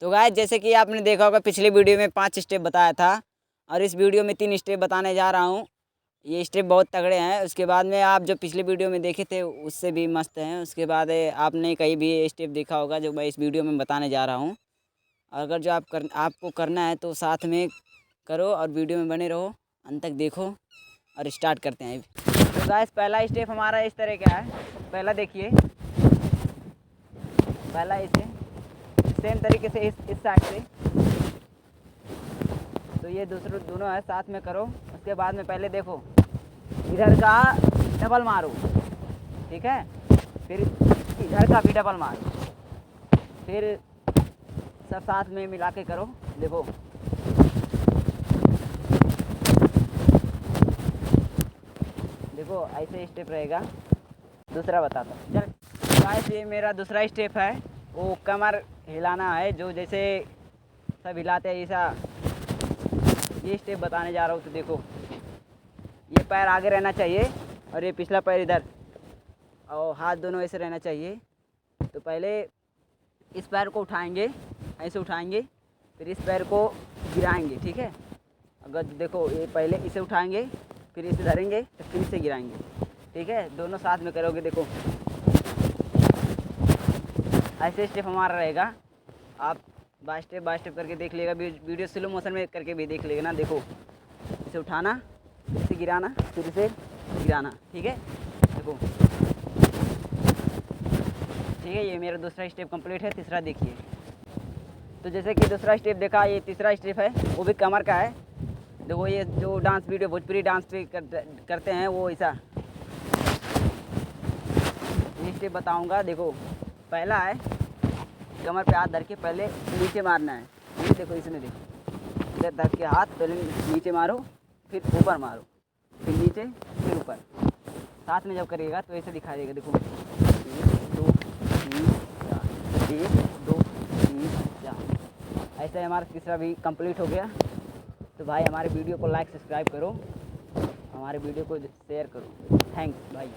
तो गाइस जैसे कि आपने देखा होगा पिछले वीडियो में 5 स्टेप बताया था और इस वीडियो में 3 स्टेप बताने जा रहा हूँ। ये स्टेप बहुत तगड़े हैं। उसके बाद में आप जो पिछले वीडियो में देखे थे उससे भी मस्त हैं। उसके बाद आपने कहीं भी स्टेप देखा होगा जो मैं इस वीडियो में बताने जा रहा हूँ। अगर जो आपको करना है तो साथ में करो और वीडियो में बने रहो, अंत तक देखो और स्टार्ट करते हैं। तो गाइस पहला स्टेप हमारा इस तरह का है। पहला देखिए, पहला इसे सेम तरीके से इस साइड से, तो ये दूसरे दोनों है साथ में करो। उसके बाद में पहले देखो इधर का डबल मारो, ठीक है, फिर इधर का भी डबल मारो, फिर सब साथ में मिला के करो। देखो देखो ऐसे स्टेप रहेगा। दूसरा बताता हूँ। चल गाइस ये मेरा दूसरा स्टेप है, वो कमर हिलाना है। जो जैसे सब हिलाते हैं ऐसा ये स्टेप बताने जा रहा हूँ। तो देखो ये पैर आगे रहना चाहिए और ये पिछला पैर इधर, और हाथ दोनों ऐसे रहना चाहिए। तो पहले इस पैर को उठाएंगे, ऐसे उठाएंगे, फिर इस पैर को गिराएंगे, ठीक है। अगर देखो ये पहले इसे उठाएंगे, फिर इसे धरेंगे, तो फिर इसे गिराएंगे, ठीक है। दोनों साथ में करोगे। देखो ऐसे स्टेप हमारा रहेगा। आप बाय स्टेप करके देख लेगा। वीडियो स्लो मोशन में करके भी देख लेगा ना। देखो इसे उठाना, फिर इसे गिराना, फिर इसे गिराना, ठीक है। देखो ठीक है, ये मेरा दूसरा स्टेप कंप्लीट है। तीसरा देखिए। तो जैसे कि दूसरा स्टेप देखा, ये तीसरा स्टेप है, वो भी कमर का है। देखो ये जो डांस वीडियो भोजपुरी डांस पे करते हैं वो ऐसा ये स्टेप बताऊंगा। देखो पहला है कमर पे हाथ धर के पहले नीचे मारना है। ये देखो इसने, देखो इधर धर के हाथ पहले नीचे मारो, फिर ऊपर मारो, फिर नीचे, फिर ऊपर। साथ में जब करिएगा तो ऐसे दिखा देगा। देखो 1 2 3 4, 1 2 3 4। ऐसे हमारा तीसरा भी कंप्लीट हो गया। तो भाई हमारे वीडियो को लाइक सब्सक्राइब करो, हमारे वीडियो को शेयर करो। थैंक्स भाई।